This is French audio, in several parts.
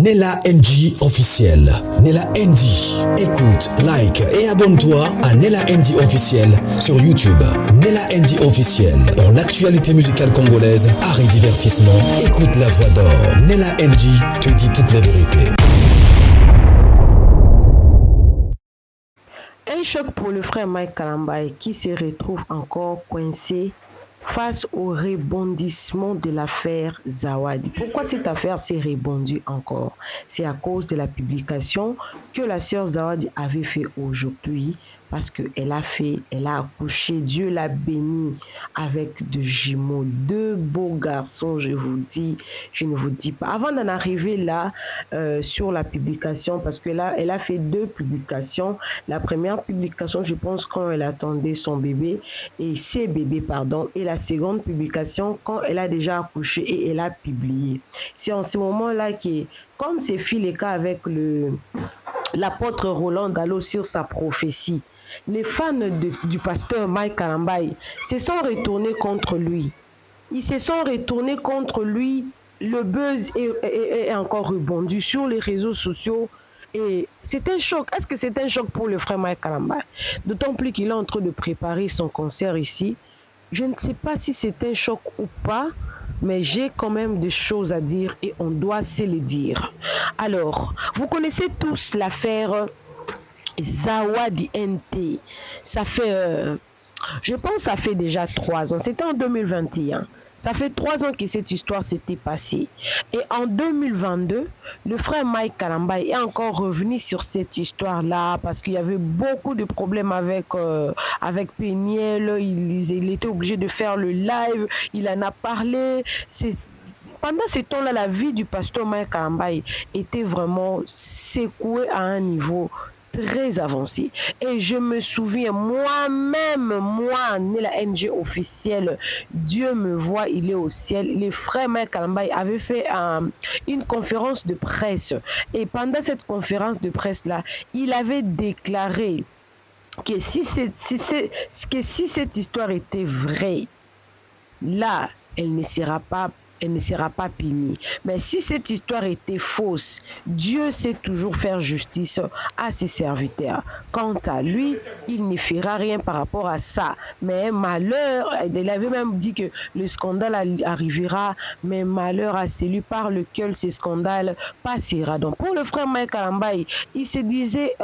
Nella NG officiel. Nella NG. Écoute, like et abonne-toi à Nella NG officiel sur YouTube. Nella NG officiel. Pour l'actualité musicale congolaise, art et divertissement, écoute la voix d'or. Nella NG te dit toute la vérité. Un choc pour le frère Mike Kalambaye qui se retrouve encore coincé face au rebondissement de l'affaire Zawadi. Pourquoi cette affaire s'est rebondie encore? C'est à cause de la publication que la sœur Zawadi avait fait aujourd'hui, parce qu'elle a accouché, Dieu l'a béni avec deux jumeaux, deux beaux garçons, je vous dis, je ne vous dis pas. Avant d'en arriver là, sur la publication, parce que là, elle a fait deux publications. La première publication, je pense, quand elle attendait son bébé, et ses bébés, pardon, et la seconde publication, quand elle a déjà accouché et elle a publié. C'est en ce moment-là que, comme c'est fait le cas avec l'apôtre Roland Dalo sur sa prophétie, les fans du pasteur Mike Kalambaye se sont retournés contre lui. Ils se sont retournés contre lui. Le buzz est encore rebondi sur les réseaux sociaux. Et c'est un choc. Est-ce que c'est un choc pour le frère Mike Kalambaye? D'autant plus qu'il est en train de préparer son concert ici. Je ne sais pas si c'est un choc ou pas, mais j'ai quand même des choses à dire et on doit se les dire. Alors, vous connaissez tous l'affaire Zawadi NT. Ça fait, je pense que ça fait déjà 3 ans. C'était en 2021. Ça fait 3 ans que cette histoire s'était passée. Et en 2022, le frère Mike Kalambaye est encore revenu sur cette histoire-là parce qu'il y avait beaucoup de problèmes avec Peniel. Il était obligé de faire le live. Il en a parlé. Pendant ce temps-là, la vie du pasteur Mike Kalambaye était vraiment secouée à un niveau très avancé. Et je me souviens, moi-même, moi, né la NG officielle, Dieu me voit, il est au ciel. Les frères Mike Kalambaye avaient fait une conférence de presse. Et pendant cette conférence de presse-là, il avait déclaré que si cette histoire était vraie, là, elle ne sera pas punie. Mais si cette histoire était fausse, Dieu sait toujours faire justice à ses serviteurs. Quant à lui, il ne fera rien par rapport à ça. Mais malheur, il avait même dit que le scandale arrivera, mais malheur à celui par lequel ce scandale passera. Donc pour le frère Mike Kalambaye, il se disait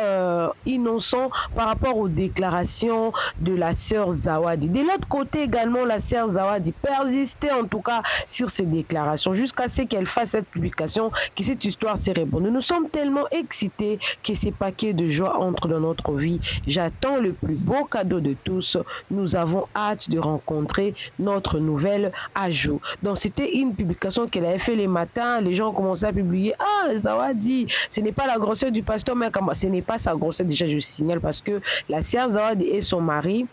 innocent par rapport aux déclarations de la sœur Zawadi. De l'autre côté également, la sœur Zawadi persistait en tout cas sur ses déclarations jusqu'à ce qu'elle fasse cette publication, que cette histoire s'est répandue. Nous sommes tellement excités que ces paquets de joie entrent dans notre vie. J'attends le plus beau cadeau de tous. Nous avons hâte de rencontrer notre nouvelle ajout. Donc c'était une publication qu'elle avait fait les matins. Les gens ont commencé à publier. Ah, Zawadi, ce n'est pas la grossesse du pasteur, mais ce n'est pas sa grossesse. Déjà, je signale parce que la sœur Zawadi et son mari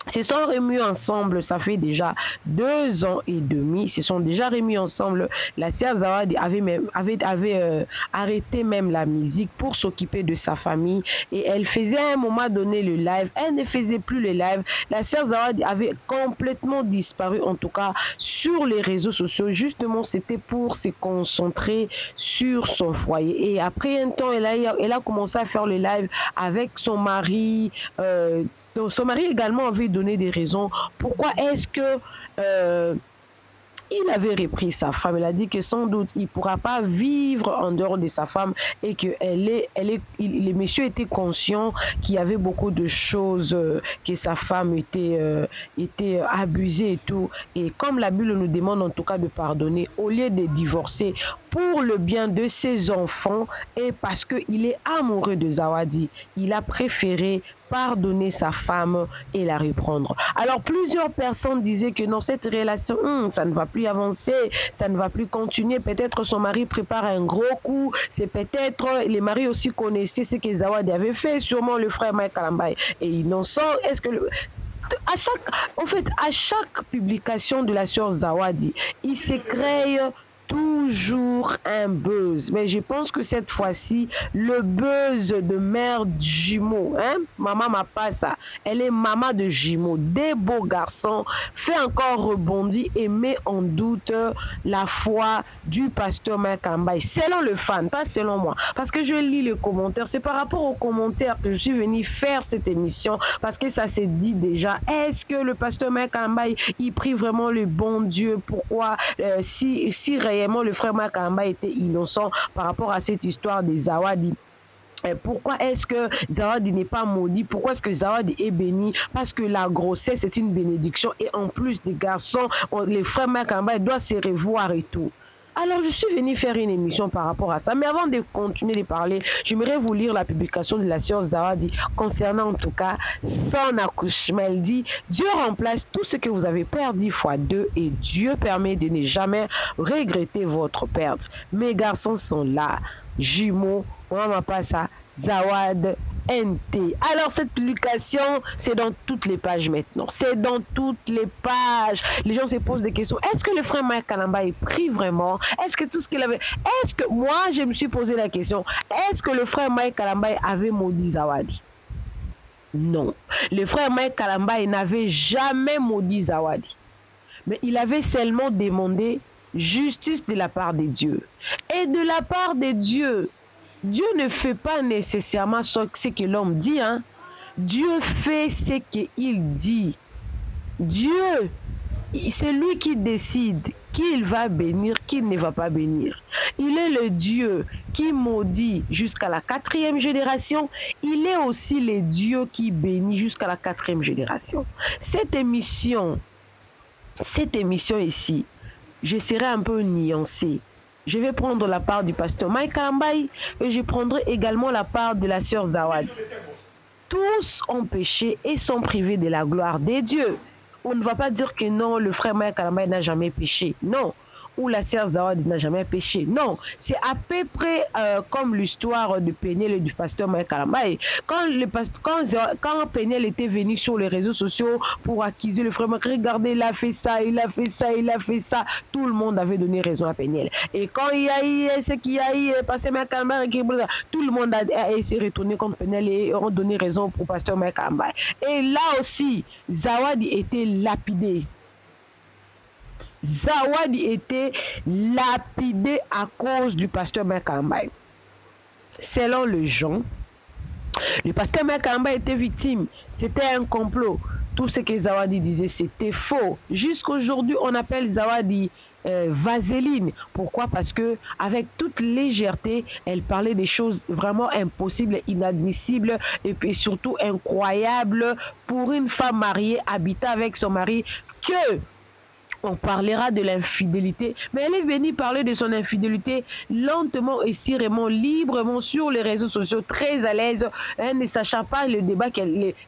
se sont remis ensemble, ça fait déjà 2 ans et demi, se sont déjà remis ensemble. La sœur Zawadi avait arrêté même la musique pour s'occuper de sa famille et elle faisait à un moment donné le live, elle ne faisait plus le live. La sœur Zawadi avait complètement disparu, en tout cas sur les réseaux sociaux. Justement, c'était pour se concentrer sur son foyer. Et après un temps, elle a commencé à faire le live avec son mari. Donc, son mari également avait donné des raisons. Pourquoi est-ce que il avait repris sa femme? Il a dit que sans doute il ne pourra pas vivre en dehors de sa femme et que les messieurs étaient conscients qu'il y avait beaucoup de choses, que sa femme était abusée et tout. Et comme la Bible nous demande en tout cas de pardonner, au lieu de divorcer pour le bien de ses enfants et parce qu'il est amoureux de Zawadi, il a préféré pardonner sa femme et la reprendre. Alors plusieurs personnes disaient que dans cette relation, ça ne va plus avancer, ça ne va plus continuer. Peut-être son mari prépare un gros coup. C'est peut-être les maris aussi connaissaient ce que Zawadi avait fait, sûrement le frère Mike Kalambaye est innocent. Est-ce que à chaque publication de la sœur Zawadi, il se crée toujours un buzz. Mais je pense que cette fois-ci, le buzz de mère jumeau, hein? Maman m'a pas ça. Elle est maman de jumeaux, des beaux garçons, fait encore rebondir et met en doute la foi du pasteur Mike Kalambaye. Selon le fan, pas selon moi. Parce que je lis les commentaires. C'est par rapport aux commentaires que je suis venue faire cette émission. Parce que ça s'est dit déjà. Est-ce que le pasteur Mike Kalambaye, il prie vraiment le bon Dieu? Pourquoi si réellement le frère Mike Kalambaye était innocent par rapport à cette histoire des Zawadi? Pourquoi est-ce que Zawadi n'est pas maudit? Pourquoi est-ce que Zawadi est béni? Parce que la grossesse c'est une bénédiction et en plus des garçons, les frères Mike Kalambaye doivent se revoir et tout. Alors, je suis venue faire une émission par rapport à ça. Mais avant de continuer de parler, j'aimerais vous lire la publication de la sœur Zawadi concernant en tout cas son accouchement. Elle dit, Dieu remplace tout ce que vous avez perdu fois 2 et Dieu permet de ne jamais regretter votre perte. Mes garçons sont là, jumeaux, maman pas ça, Zawad, NT. Alors cette publication, c'est dans toutes les pages maintenant. C'est dans toutes les pages. Les gens se posent des questions. Est-ce que le frère Mike Kalambaye prie vraiment? Est-ce que tout ce qu'il avait... Est-ce que... Moi, je me suis posé la question. Est-ce que le frère Mike Kalambaye avait maudit Zawadi? Non. Le frère Mike Kalambaye n'avait jamais maudit Zawadi. Mais il avait seulement demandé justice de la part de Dieu. Et de la part de Dieu, Dieu ne fait pas nécessairement ce que l'homme dit. Hein? Dieu fait ce qu'il dit. Dieu, c'est lui qui décide qui il va bénir, qui ne va pas bénir. Il est le Dieu qui maudit jusqu'à la 4e génération. Il est aussi le Dieu qui bénit jusqu'à la 4e génération. Cette émission ici, je serai un peu nuancée. Je vais prendre la part du pasteur Mike Kalambaye et je prendrai également la part de la sœur Zawadi. Tous ont péché et sont privés de la gloire des dieux. On ne va pas dire que non, le frère Mike Kalambaye n'a jamais péché. Non. Ou la sœur Zawadi n'a jamais péché. Non, c'est à peu près comme l'histoire de Péniel et du pasteur Mike Kalambaye. Quand Péniel était venu sur les réseaux sociaux pour accuser le frère Mike, regardez, il a fait ça, il a fait ça, il a fait ça. Tout le monde avait donné raison à Péniel. Et quand il y a eu ce qu'il y a eu, pasteur Mike Kalambaye, tout le monde a s'est retourné contre Péniel et ont donné raison pour pasteur Mike Kalambaye. Et là aussi, Zawadi était lapidé. Zawadi était lapidé à cause du pasteur Mike Kalambaye. Selon le gens, le pasteur Mike Kalambaye était victime. C'était un complot. Tout ce que Zawadi disait, c'était faux. Jusqu'aujourd'hui, on appelle Zawadi Vaseline. Pourquoi? Parce que avec toute légèreté, elle parlait des choses vraiment impossibles, inadmissibles et puis surtout incroyables pour une femme mariée habitant avec son mari que on parlera de l'infidélité, mais elle est venue parler de son infidélité lentement et sirement, librement sur les réseaux sociaux, très à l'aise, hein, ne sachant pas le débat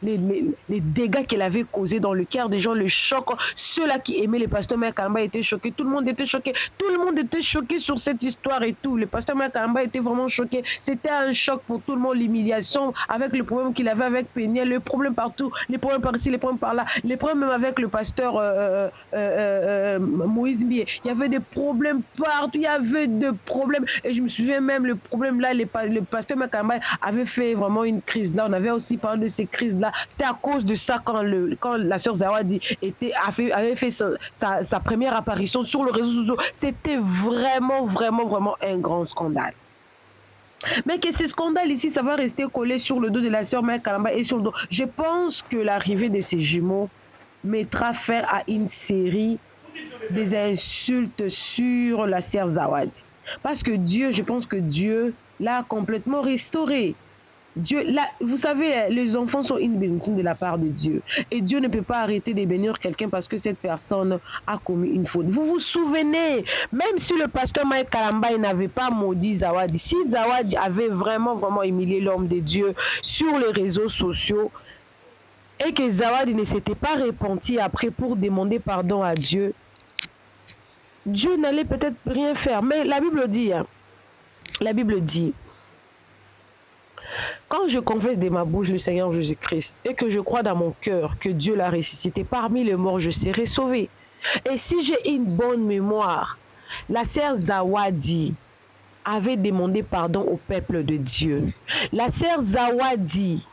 les dégâts qu'elle avait causés dans le cœur des gens, le choc. Ceux-là qui aimaient le pasteur Mike Kalambaye étaient choqués, tout le monde était choqué, tout le monde était choqué sur cette histoire et tout. Le pasteur Mike Kalambaye était vraiment choqué. C'était un choc pour tout le monde, l'humiliation avec le problème qu'il avait avec Péniel, le problème partout, les problèmes par ici, les problèmes par là, les problèmes même avec le pasteur Moïse Mbié. Il y avait des problèmes partout, il y avait des problèmes. Et je me souviens même, le problème là, le pasteur Mike Kalambaye avait fait vraiment une crise là. On avait aussi parlé de ces crises là. C'était à cause de ça quand la sœur Zawadi avait fait sa première apparition sur le réseau social. C'était vraiment un grand scandale. Mais que ce scandale ici, ça va rester collé sur le dos de la sœur Mike Kalambaye et sur le dos. Je pense que l'arrivée de ces jumeaux mettra fin à une série des insultes sur la sœur Zawadi. Parce que Dieu, je pense que Dieu l'a complètement restauré. Dieu, là, vous savez, les enfants sont une bénédiction de la part de Dieu. Et Dieu ne peut pas arrêter de bénir quelqu'un parce que cette personne a commis une faute. Vous vous souvenez, même si le pasteur Mike Kalambaye n'avait pas maudit Zawadi, si Zawadi avait vraiment humilié l'homme de Dieu sur les réseaux sociaux, et que Zawadi ne s'était pas repenti après pour demander pardon à Dieu, Dieu n'allait peut-être rien faire. Mais la Bible dit, quand je confesse de ma bouche le Seigneur Jésus-Christ et que je crois dans mon cœur que Dieu l'a ressuscité, parmi les morts, je serai sauvé. Et si j'ai une bonne mémoire, La sœur Zawadi avait demandé pardon au peuple de Dieu. La sœur Zawadi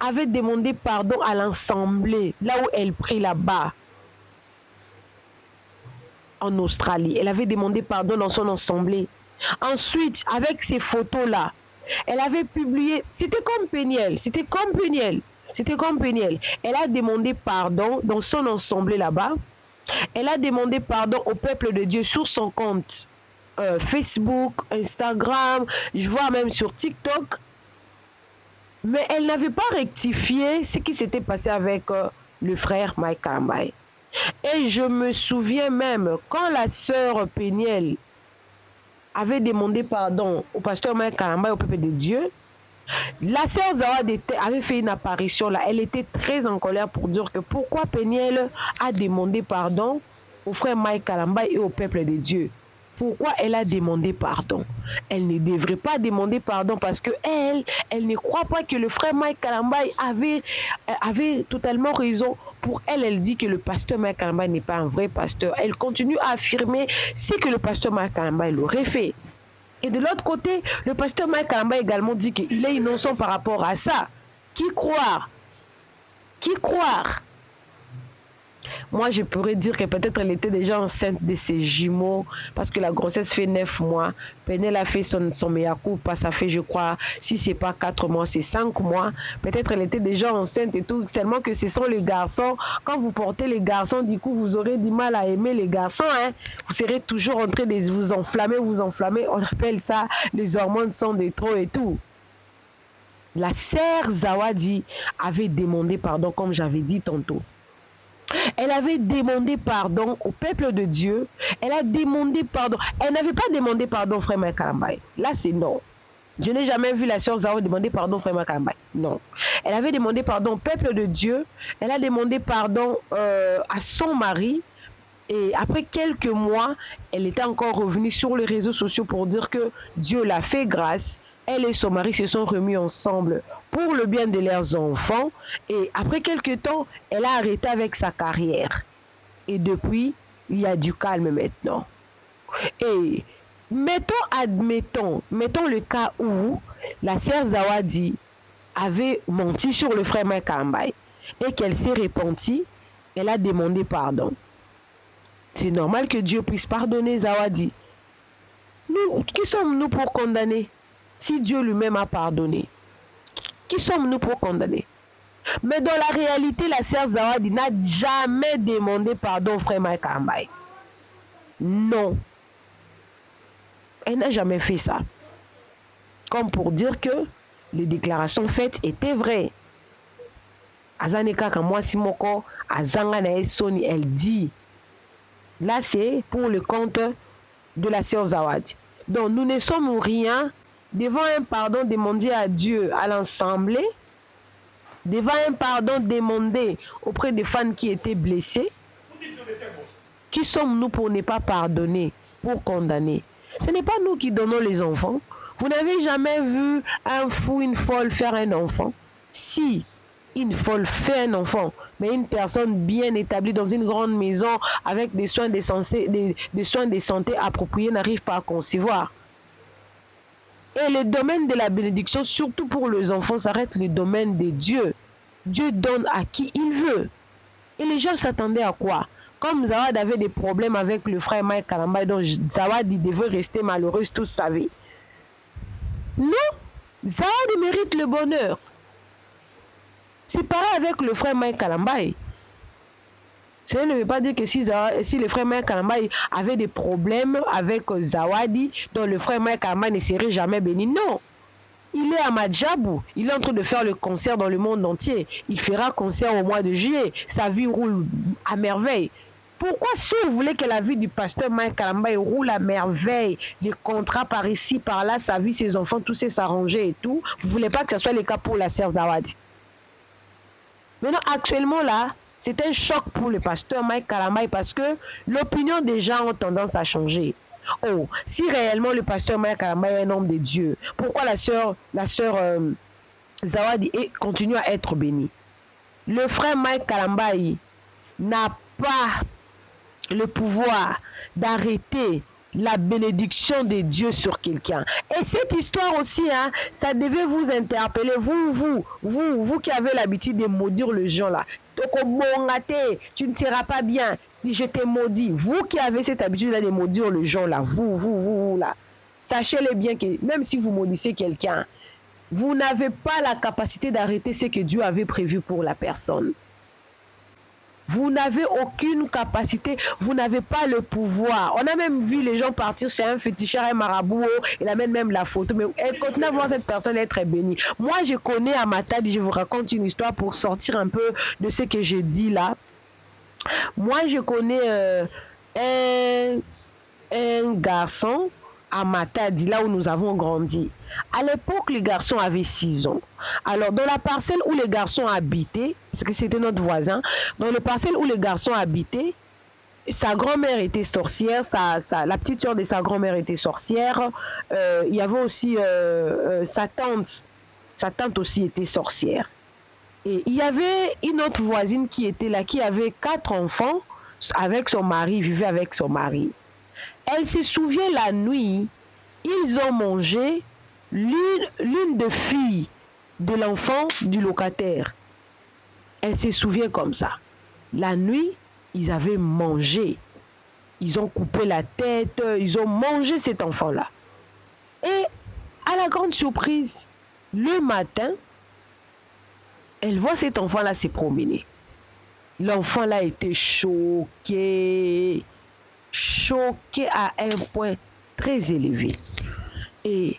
avait demandé pardon à l'assemblée, là où elle prie là-bas, en Australie. Elle avait demandé pardon dans son assemblée. Ensuite, avec ces photos-là, elle avait publié, c'était comme Peniel. Elle a demandé pardon dans son assemblée là-bas. Elle a demandé pardon au peuple de Dieu sur son compte Facebook, Instagram, je vois même sur TikTok. Mais elle n'avait pas rectifié ce qui s'était passé avec le frère Mike Kalambaye. Et je me souviens même, quand la sœur Peniel avait demandé pardon au pasteur Mike Kalambaye, au peuple de Dieu, la sœur Zawadi avait fait une apparition là. Elle était très en colère pour dire que pourquoi Peniel a demandé pardon au frère Mike Kalambaye et au peuple de Dieu. Pourquoi elle a demandé pardon? Elle ne devrait pas demander pardon parce que elle ne croit pas que le frère Mike Kalambaye avait totalement raison. Pour elle, elle dit que le pasteur Mike Kalambaye n'est pas un vrai pasteur. Elle continue à affirmer ce que le pasteur Mike Kalambaye l'aurait fait. Et de l'autre côté, le pasteur Mike Kalambaye également dit qu'il est innocent par rapport à ça. Qui croire? Moi, je pourrais dire que peut-être elle était déjà enceinte de ses jumeaux parce que la grossesse fait 9 mois. Penel a fait son mea culpa, ça fait, je crois, si c'est pas 4 mois, c'est 5 mois. Peut-être elle était déjà enceinte et tout, tellement que ce sont les garçons. Quand vous portez les garçons, du coup, vous aurez du mal à aimer les garçons. Hein? Vous serez toujours en train de vous enflammer. On appelle ça, les hormones sont de trop et tout. La sœur Zawadi avait demandé pardon, comme j'avais dit tantôt. Elle avait demandé pardon au peuple de Dieu. Elle a demandé pardon. Elle n'avait pas demandé pardon, frère Mike Kalambaye. Là, c'est non. Je n'ai jamais vu la sœur Zawadi demander pardon, frère Mike Kalambaye. Non. Elle avait demandé pardon au peuple de Dieu. Elle a demandé pardon à son mari. Et après quelques mois, elle était encore revenue sur les réseaux sociaux pour dire que Dieu l'a fait grâce. Elle et son mari se sont remis ensemble pour le bien de leurs enfants. Et après quelques temps, elle a arrêté avec sa carrière. Et depuis, il y a du calme maintenant. Et mettons le cas où la sœur Zawadi avait menti sur le frère Mike Kalambaye et qu'elle s'est repentie, elle a demandé pardon. C'est normal que Dieu puisse pardonner Zawadi. Nous, qui sommes-nous pour condamner? Si Dieu lui-même a pardonné, qui sommes-nous pour condamner? Mais dans la réalité, la sœur Zawadi n'a jamais demandé pardon au frère Mike Kalambaye. Non. Elle n'a jamais fait ça. Comme pour dire que les déclarations faites étaient vraies. Azaneka Kamwa Simoko, Azanga na Soni, elle dit. Là, c'est pour le compte de la sœur Zawadi. Donc, nous ne sommes rien devant un pardon demandé à Dieu, à l'assemblée, devant un pardon demandé auprès des fans qui étaient blessés. Qui sommes-nous pour ne pas pardonner, pour condamner? Ce n'est pas nous qui donnons les enfants. Vous n'avez jamais vu un fou, une folle faire un enfant? Si une folle fait un enfant, mais une personne bien établie dans une grande maison avec des soins de santé appropriés n'arrive pas à concevoir. Et le domaine de la bénédiction, surtout pour les enfants, ça reste le domaine de Dieu. Dieu donne à qui il veut. Et les gens s'attendaient à quoi? Comme Zawad avait des problèmes avec le frère Mike Kalambaye, donc Zawad devait rester malheureuse toute sa vie. Non, Zawad mérite le bonheur. C'est pareil avec le frère Mike Kalambaye. Cela ne veut pas dire que si le frère Mike Kalambaye avait des problèmes avec Zawadi, donc le frère Mike Kalambaye ne serait jamais béni. Non. Il est à Madjabou. Il est en train de faire le concert dans le monde entier. Il fera concert au mois de juillet. Sa vie roule à merveille. Pourquoi, si vous voulez que la vie du pasteur Mike Kalambaye roule à merveille, les contrats par ici, par là, sa vie, ses enfants, tout ça s'arranger et tout, vous ne voulez pas que ce soit le cas pour la sœur Zawadi? Maintenant, actuellement, là, c'est un choc pour le pasteur Mike Kalambaye parce que l'opinion des gens a tendance à changer. Oh, si réellement le pasteur Mike Kalambaye est un homme de Dieu, pourquoi la sœur Zawadi continue à être bénie? Le frère Mike Kalambaye n'a pas le pouvoir d'arrêter la bénédiction de Dieu sur quelqu'un. Et cette histoire aussi, hein, ça devait vous interpeller, vous qui avez l'habitude de maudire les gens là. Tu ne seras pas bien, je t'ai maudit. Vous qui avez cette habitude de maudire les gens là, vous là, sachez-le bien que même si vous maudissez quelqu'un, vous n'avez pas la capacité d'arrêter ce que Dieu avait prévu pour la personne. Vous n'avez aucune capacité, vous n'avez pas le pouvoir. On a même vu les gens partir chez un féticheur, un marabout, il amène même la photo, mais elle continue à voir cette personne être bénie. Moi, je connais à Matadi, je vous raconte une histoire pour sortir un peu de ce que j'ai dit là. Moi, je connais un garçon à Matadi, là où nous avons grandi. À l'époque, les garçons avaient 6 ans. Alors, dans la parcelle où les garçons habitaient, parce que c'était notre voisin, dans la parcelle où les garçons habitaient, sa grand-mère était sorcière, la petite soeur de sa grand-mère était sorcière. Il y avait aussi sa tante aussi était sorcière. Et il y avait une autre voisine qui était là, qui avait 4 enfants avec son mari, vivait avec son mari. Elle se souvient la nuit, ils ont mangé l'une des filles de l'enfant du locataire. Elle se souvient comme ça. La nuit, ils avaient mangé. Ils ont coupé la tête, ils ont mangé cet enfant-là. Et à la grande surprise, le matin, elle voit cet enfant-là se promener. L'enfant-là était choqué à un point très élevé. Et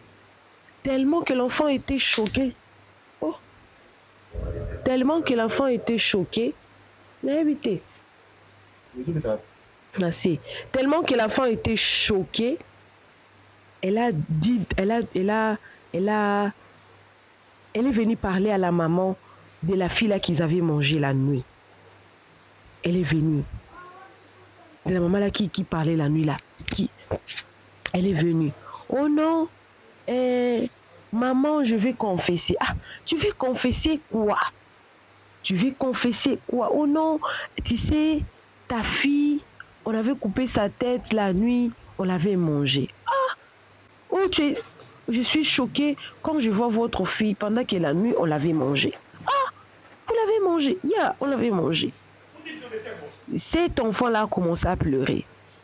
tellement que l'enfant était choqué, merci. Tellement que l'enfant était choqué, elle est venue parler à la maman de la fille là qu'ils avaient mangé la nuit. Elle est venue. De la maman là qui parlait la nuit là. Elle est venue. Oh non, maman, je vais confesser. Ah, tu veux confesser quoi? Oh non, tu sais, ta fille, on avait coupé sa tête la nuit, on l'avait mangée. Ah, oh, je suis choquée quand je vois votre fille pendant que la nuit, on l'avait mangée. Ah, vous l'avez mangée? On l'avait mangée. Cet enfant-là a commencé à pleurer.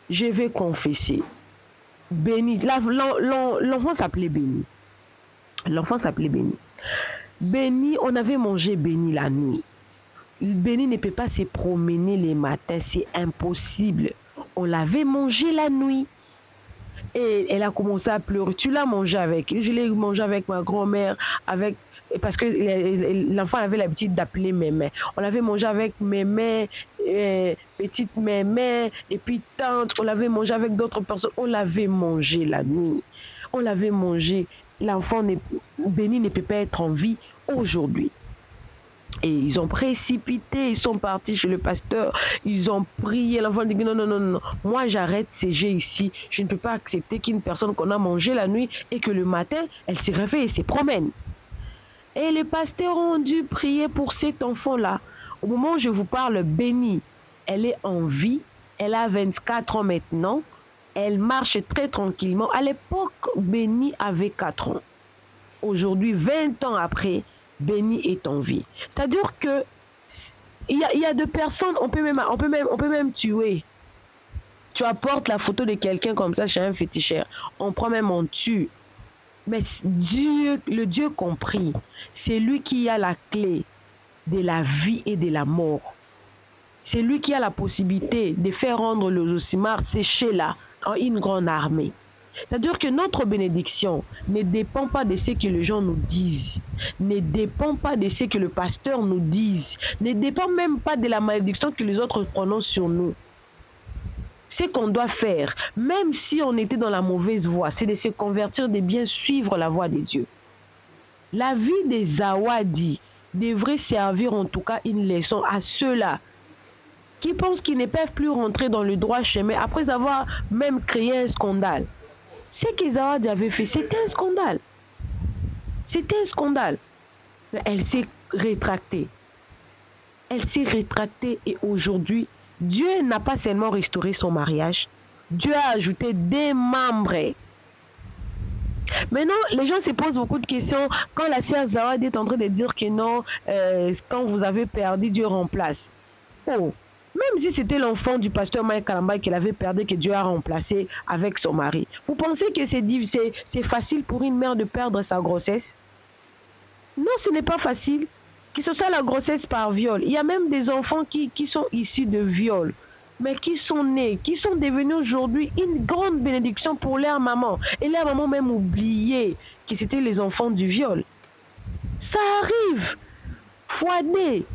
Je vais confesser. Béni. L'enfant s'appelait Béni. Béni, on avait mangé Béni la nuit. Béni ne peut pas se promener les matins, c'est impossible. On l'avait mangé la nuit. Et elle a commencé à pleurer. Tu l'as mangé avec? Je l'ai mangé avec ma grand-mère, parce que l'enfant avait l'habitude d'appeler mémé. On l'avait mangé avec mémé, petite mémé, et puis tante. On l'avait mangé avec d'autres personnes. On l'avait mangé la nuit. On l'avait mangé. L'enfant Béni ne peut pas être en vie aujourd'hui. Et ils ont précipité, ils sont partis chez le pasteur, ils ont prié. L'enfant dit non, moi j'arrête ces jeux ici. Je ne peux pas accepter qu'une personne qu'on a mangé la nuit et que le matin, elle se réveille et se promène. Et les pasteurs ont dû prier pour cet enfant-là. Au moment où je vous parle, Béni, elle est en vie, elle a 24 ans maintenant, elle marche très tranquillement. À l'époque, Béni avait 4 ans. Aujourd'hui, 20 ans après, Béni est en vie. C'est-à-dire que il y a deux personnes, on peut même tuer. Tu apportes la photo de quelqu'un comme ça chez un féticheur, on prend même, on tue. Mais Dieu, le Dieu compris, c'est lui qui a la clé de la vie et de la mort. C'est lui qui a la possibilité de faire rendre le Josimar séché là en une grande armée. C'est-à-dire que notre bénédiction ne dépend pas de ce que les gens nous disent, ne dépend pas de ce que le pasteur nous dise, ne dépend même pas de la malédiction que les autres prononcent sur nous. Ce qu'on doit faire, même si on était dans la mauvaise voie, c'est de se convertir, de bien suivre la voie de Dieu. La vie des Zawadi devrait servir en tout cas une leçon à ceux-là qui pensent qu'ils ne peuvent plus rentrer dans le droit chemin après avoir même créé un scandale. Ce que Zawadi avait fait, c'était un scandale. C'était un scandale. Mais elle s'est rétractée. Elle s'est rétractée et aujourd'hui, Dieu n'a pas seulement restauré son mariage, Dieu a ajouté des membres. Maintenant, les gens se posent beaucoup de questions quand la sœur Zawad est en train de dire que non, quand vous avez perdu, Dieu remplace. Oh, même si c'était l'enfant du pasteur Mike Kalamba qu'elle avait perdu, que Dieu a remplacé avec son mari. Vous pensez que c'est facile pour une mère de perdre sa grossesse? Non, ce n'est pas facile. Que ce soit la grossesse par viol. Il y a même des enfants qui sont issus de viol, mais qui sont nés, qui sont devenus aujourd'hui une grande bénédiction pour leur maman. Et leur maman même oublié que c'était les enfants du viol. Ça arrive. Fouadé.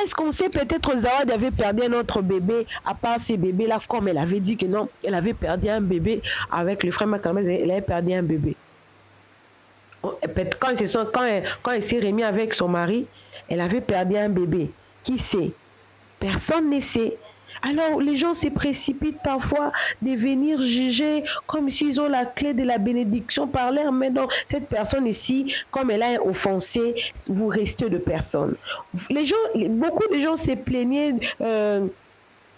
Est-ce qu'on sait peut-être Zawad avait perdu un autre bébé à part ces bébés-là, comme elle avait dit que non, elle avait perdu un bébé avec le frère Makamel, elle avait perdu un bébé. Quand elle s'est remise avec son mari, elle avait perdu un bébé. Qui sait? Personne ne sait. Alors, les gens se précipitent parfois de venir juger comme s'ils ont la clé de la bénédiction par l'air. Mais non, cette personne ici, comme elle a offensé, vous restez de personne. Beaucoup de gens se plaignaient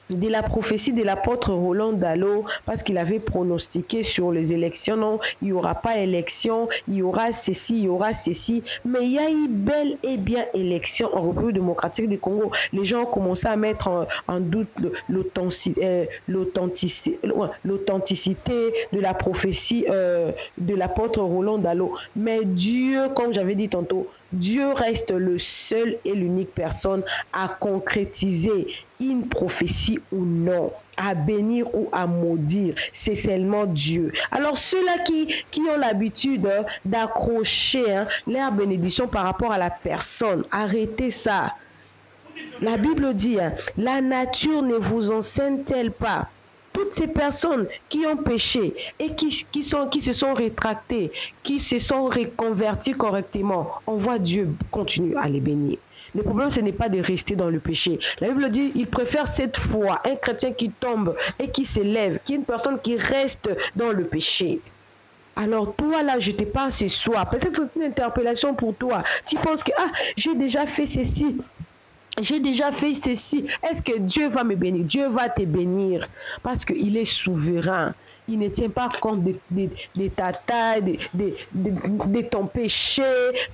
de la prophétie de l'apôtre Roland Dallot, parce qu'il avait pronostiqué sur les élections, non, il n'y aura pas élection, il y aura ceci, il y aura ceci, mais il y a eu bel et bien élection en République démocratique du Congo. Les gens ont commencé à mettre en doute l'authenticité de la prophétie de l'apôtre Roland Dallot. Mais Dieu, comme j'avais dit tantôt, Dieu reste le seul et l'unique personne à concrétiser une prophétie ou non, à bénir ou à maudire. C'est seulement Dieu. Alors ceux-là qui ont l'habitude d'accrocher leur bénédiction par rapport à la personne, arrêtez ça. La Bible dit, la nature ne vous enseigne-t-elle pas? Toutes ces personnes qui ont péché et qui se sont rétractées, qui se sont reconverties correctement, on voit Dieu continue à les bénir. Le problème, ce n'est pas de rester dans le péché. La Bible dit, il préfère cette foi, un chrétien qui tombe et qui s'élève, qu'une personne qui reste dans le péché. Alors toi là, je te parle ce soir, peut-être une interpellation pour toi. Tu penses que, j'ai déjà fait ceci. J'ai déjà fait ceci. Est-ce que Dieu va me bénir? Dieu va te bénir parce qu'il est souverain. Il ne tient pas compte de ta taille, de ton péché.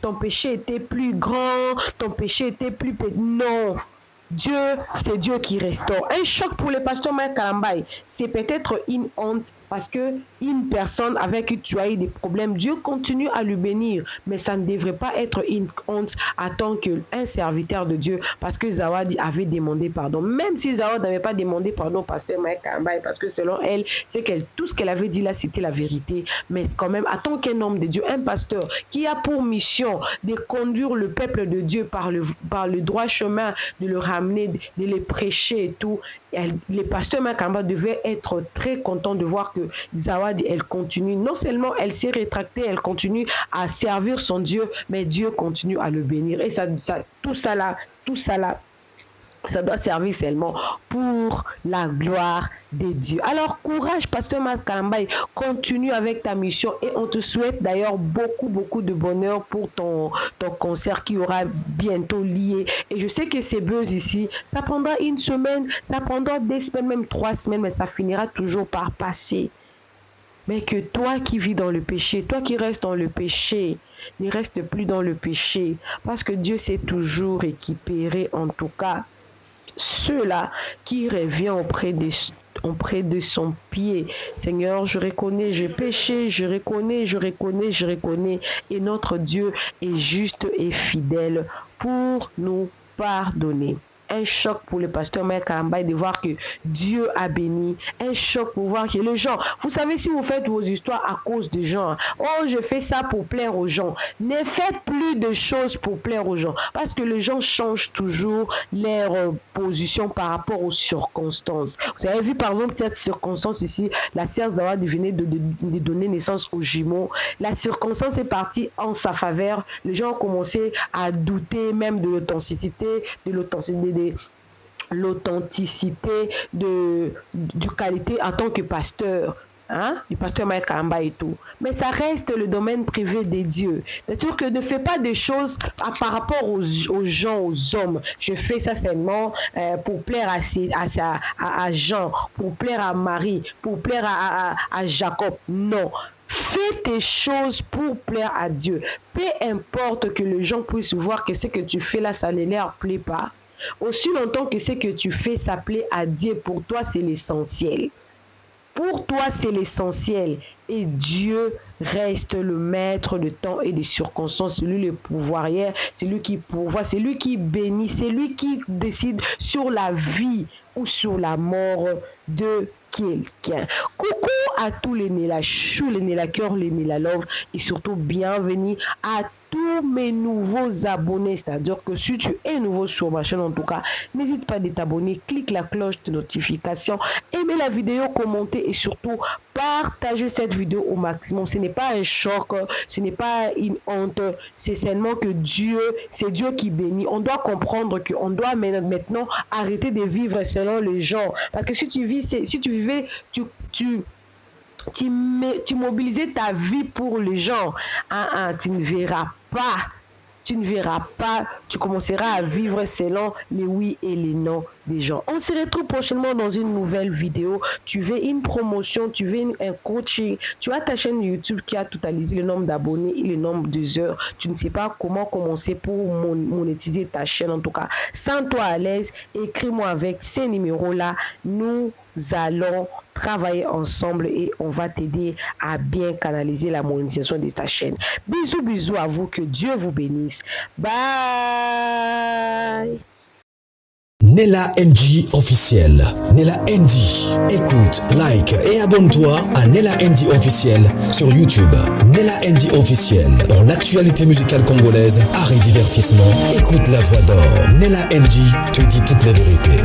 Ton péché était plus grand, ton péché était plus petit. Non. Dieu, c'est Dieu qui restaure. Un choc pour le pasteur Mike Kalambaye, c'est peut-être une honte parce que une personne avec qui tu as eu des problèmes, Dieu continue à le bénir, mais ça ne devrait pas être une honte en tant qu'un serviteur de Dieu parce que Zawadi avait demandé pardon. Même si Zawadi n'avait pas demandé pardon au pasteur Mike Kalambaye parce que selon elle, c'est tout ce qu'elle avait dit là, c'était la vérité. Mais quand même, en tant qu'un homme de Dieu, un pasteur qui a pour mission de conduire le peuple de Dieu par le droit chemin, de le ramener, de les prêcher et tout. Les pasteurs Makamba devaient être très contents de voir que Zawadi, elle continue. Non seulement elle s'est rétractée, elle continue à servir son Dieu, mais Dieu continue à le bénir. Et tout ça là, ça doit servir seulement pour la gloire de Dieu. Alors, courage, pasteur Mike Kalambaye, continue avec ta mission et on te souhaite d'ailleurs beaucoup de bonheur pour ton concert qui aura bientôt lié. Et je sais que ces buzz ici, ça prendra une semaine, ça prendra 2 semaines, même 3 semaines, mais ça finira toujours par passer. Mais que toi qui vis dans le péché, toi qui restes dans le péché, ne reste plus dans le péché, parce que Dieu s'est toujours récupéré, en tout cas, ceux-là qui reviennent auprès de son pied. Seigneur, je reconnais, j'ai péché, je reconnais, et notre Dieu est juste et fidèle pour nous pardonner. Un choc pour le pasteur Mike Kalambaye de voir que Dieu a béni. Un choc pour voir que les gens, vous savez, si vous faites vos histoires à cause des gens, oh, je fais ça pour plaire aux gens. Ne faites plus de choses pour plaire aux gens. Parce que les gens changent toujours leur position par rapport aux circonstances. Vous avez vu, par exemple, cette circonstance ici, la sœur Zawadi venait de donner naissance aux jumeaux. La circonstance est partie en sa faveur. Les gens ont commencé à douter même de l'authenticité, du qualité en tant que pasteur. hein, du pasteur Mike Kalamba et tout. Mais ça reste le domaine privé des dieux. C'est-à-dire que ne fais pas des choses par rapport aux gens, aux hommes. Je fais ça seulement pour plaire à Jean, pour plaire à Marie, pour plaire à Jacob. Non. Fais tes choses pour plaire à Dieu. Peu importe que les gens puissent voir que ce que tu fais là, ça ne leur plaît pas. Aussi longtemps que ce que tu fais, ça plaît à Dieu. Pour toi, c'est l'essentiel. Pour toi, c'est l'essentiel. Et Dieu reste le maître de temps et des circonstances. C'est lui le pouvoirier, c'est lui qui pourvoit, c'est lui qui bénit, c'est lui qui décide sur la vie ou sur la mort de quelqu'un. Coucou à tous les Nela Chou, les Nela Cœur, les Nela Love et surtout bienvenue à tous mes nouveaux abonnés. C'est-à-dire que si tu es nouveau sur ma chaîne en tout cas, n'hésite pas à t'abonner, clique la cloche de notification, aimez la vidéo, commentez et surtout partagez cette vidéo au maximum. Ce n'est pas un choc, ce n'est pas une honte, c'est seulement que c'est Dieu qui bénit. On doit comprendre qu'on doit maintenant arrêter de vivre selon les gens. Parce que si tu vivais, tu mobilisais ta vie pour les gens, tu ne verras pas. Tu ne verras pas, tu commenceras à vivre selon les oui et les non des gens. On se retrouve prochainement dans une nouvelle vidéo. Tu veux une promotion, tu veux un coaching, tu as ta chaîne YouTube qui a totalisé le nombre d'abonnés et le nombre d'heures. Tu ne sais pas comment commencer pour monétiser ta chaîne. En tout cas, sens-toi à l'aise, écris-moi avec ces numéros-là. Nous allons travailler ensemble et on va t'aider à bien canaliser la monétisation de ta chaîne. Bisous à vous, que Dieu vous bénisse. Bye. Nela NG officiel. Nela NG. Écoute, like et abonne-toi à Nela NG officiel sur YouTube. Nela NG officiel. Pour l'actualité musicale congolaise, art et divertissement, écoute la voix d'or. Nela NG te dit toutes les vérités.